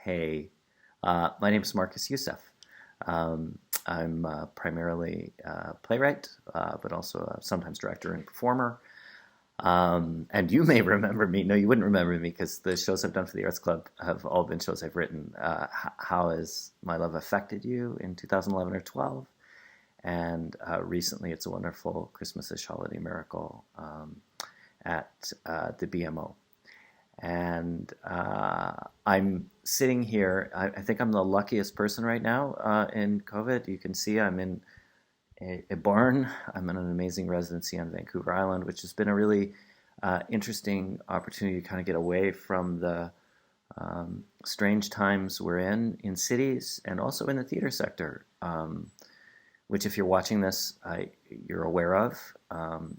Hey, my name is Marcus Youssef. I'm primarily a playwright, but also a sometimes director and performer. And you may remember me. No, you wouldn't remember me because the shows I've done for the Arts Club have all been shows I've written. How has My Love Affected You in 2011 or 12? And recently, It's a Wonderful Christmas-ish Holiday Miracle at the BMO. And I'm sitting here. I think I'm the luckiest person right now in COVID. You can see I'm in a barn. I'm in an amazing residency on Vancouver Island, which has been a really interesting opportunity to kind of get away from the strange times we're in cities and also in the theater sector, which if you're watching this, you're aware of.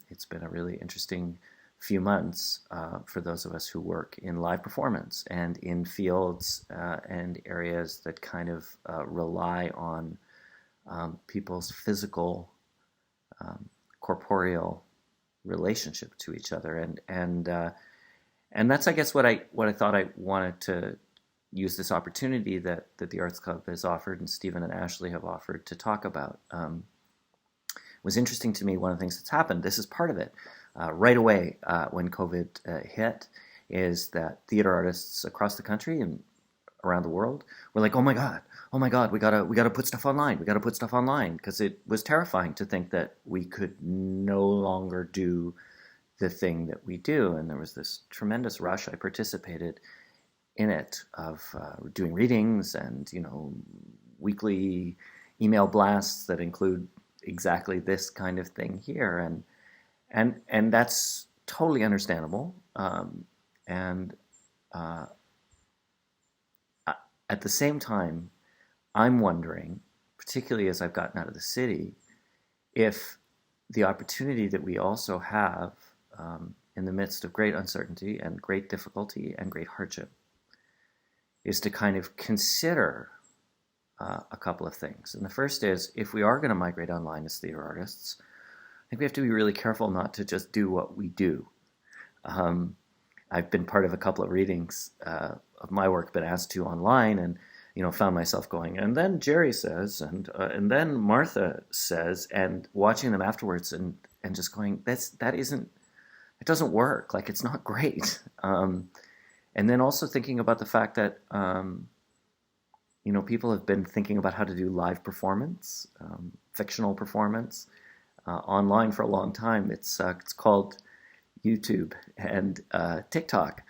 It's been a really interesting few months for those of us who work in live performance and in fields and areas that kind of rely on people's physical, corporeal relationship to each other, and that's, I guess, what I thought I wanted to use this opportunity that the Arts Club has offered and Stephen and Ashley have offered to talk about. Was interesting to me. One of the things that's happened, this is part of it, right away when COVID hit, is that theater artists across the country and around the world were like, oh my God, we gotta put stuff online. We gotta put stuff online, because it was terrifying to think that we could no longer do the thing that we do. And there was this tremendous rush. I participated in it of doing readings and weekly email blasts that include exactly this kind of thing here, and that's totally understandable. And at the same time, I'm wondering, particularly as I've gotten out of the city, if the opportunity that we also have in the midst of great uncertainty and great difficulty and great hardship is to kind of consider a couple of things. And the first is, if we are going to migrate online as theater artists, I think we have to be really careful not to just do what we do. I've been part of a couple of readings of my work, been asked to online, and found myself going, and then Jerry says, and then Martha says, and watching them afterwards, and just going, it doesn't work. Like, it's not great. And then also thinking about the fact that people have been thinking about how to do live performance, fictional performance, online for a long time. It's called YouTube and TikTok.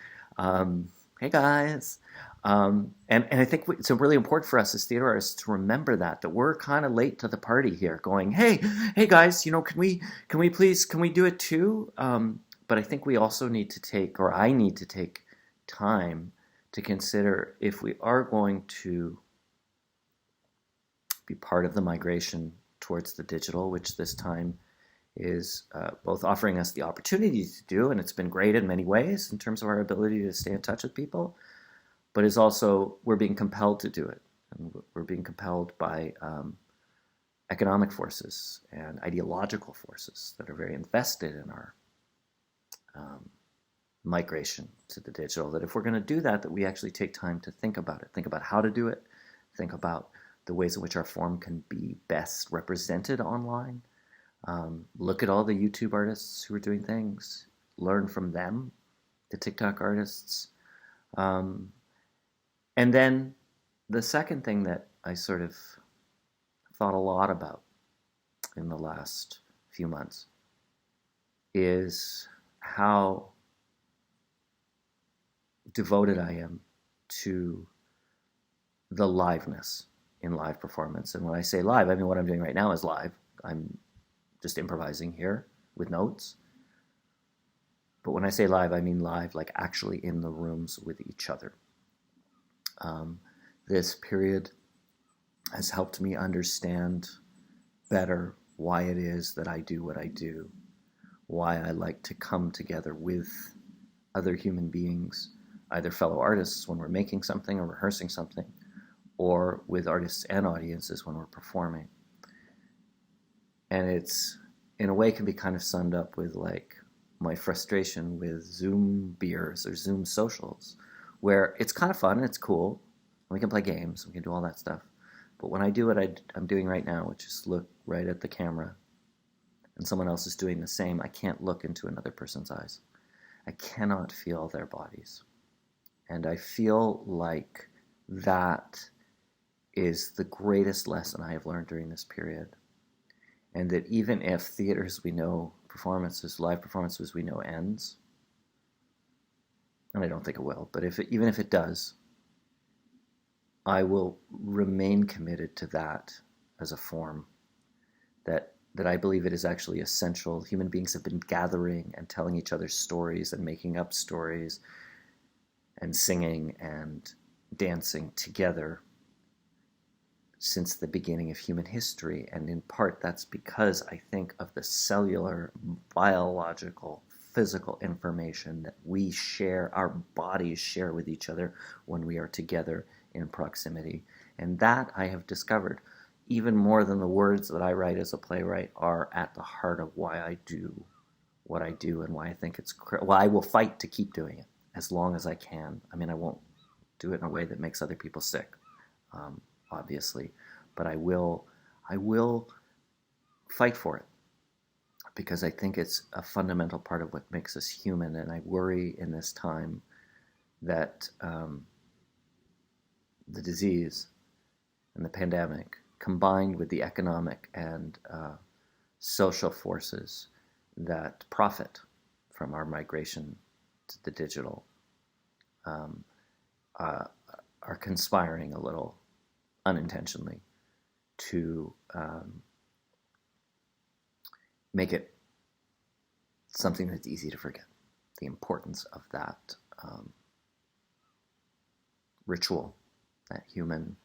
Hey guys, and I think it's really important for us as theater artists to remember that we're kind of late to the party here. Going, hey guys, can we please do it too? But I think we also need to take, or I need to take, time to consider if we are going to be part of the migration towards the digital, which this time is both offering us the opportunity to do, and it's been great in many ways in terms of our ability to stay in touch with people, but is also, we're being compelled to do it. And we're being compelled by economic forces and ideological forces that are very invested in our migration to the digital, that if we're going to do that we actually take time to think about it, think about how to do it, think about the ways in which our form can be best represented online. Look at all the YouTube artists who are doing things, learn from them, the TikTok artists. And then the second thing that I sort of thought a lot about in the last few months is how devoted I am to the liveness in live performance. And when I say live, I mean what I'm doing right now is live. I'm just improvising here with notes. But when I say live, I mean live, like actually in the rooms with each other. This period has helped me understand better why it is that I do what I do, why I like to come together with other human beings, either fellow artists when we're making something or rehearsing something, or with artists and audiences when we're performing. And it's, in a way, can be kind of summed up with like my frustration with Zoom beers or Zoom socials, where it's kind of fun and it's cool, We can play games, we can do all that stuff. But when I do what I'm doing right now, which is look right at the camera, and someone else is doing the same, I can't look into another person's eyes. I cannot feel their bodies. And I feel like that is the greatest lesson I have learned during this period. And that even if theaters we know, live performances we know ends, and I don't think it will, but even if it does, I will remain committed to that as a form, that I believe it is actually essential. Human beings have been gathering and telling each other stories and making up stories and singing and dancing together since the beginning of human history. And in part, that's because I think of the cellular, biological, physical information that we share, our bodies share with each other when we are together in proximity. And that I have discovered, even more than the words that I write as a playwright, are at the heart of why I do what I do and why I think it's well, I will fight to keep doing it as long as I can. I mean, I won't do it in a way that makes other people sick, obviously, but I will fight for it because I think it's a fundamental part of what makes us human. And I worry in this time that the disease and the pandemic, combined with the economic and social forces that profit from our migration to the digital, are conspiring a little unintentionally to make it something that's easy to forget, the importance of that ritual, that human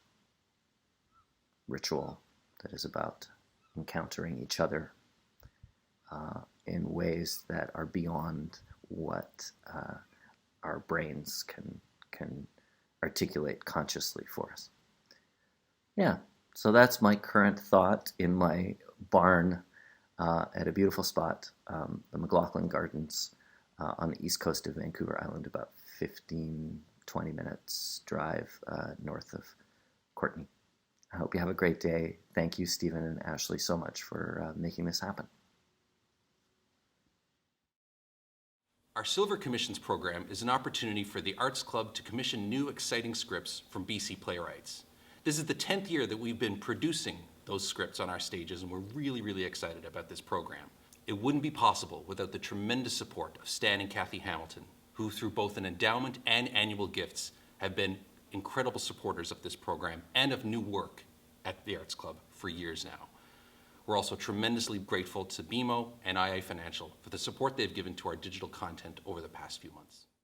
ritual that is about encountering each other in ways that are beyond what our brains can articulate consciously for us. Yeah, so that's my current thought in my barn at a beautiful spot, the McLaughlin Gardens on the east coast of Vancouver Island, about 15, 20 minutes drive north of Courtenay. I hope you have a great day. Thank you, Stephen and Ashley, so much for making this happen. Our Silver Commissions program is an opportunity for the Arts Club to commission new exciting scripts from BC playwrights. This is the 10th year that we've been producing those scripts on our stages, and we're really excited about this program. It wouldn't be possible without the tremendous support of Stan and Kathy Hamilton, who through both an endowment and annual gifts have been incredible supporters of this program and of new work at the Arts Club for years now. We're also tremendously grateful to BMO and IA Financial for the support they've given to our digital content over the past few months.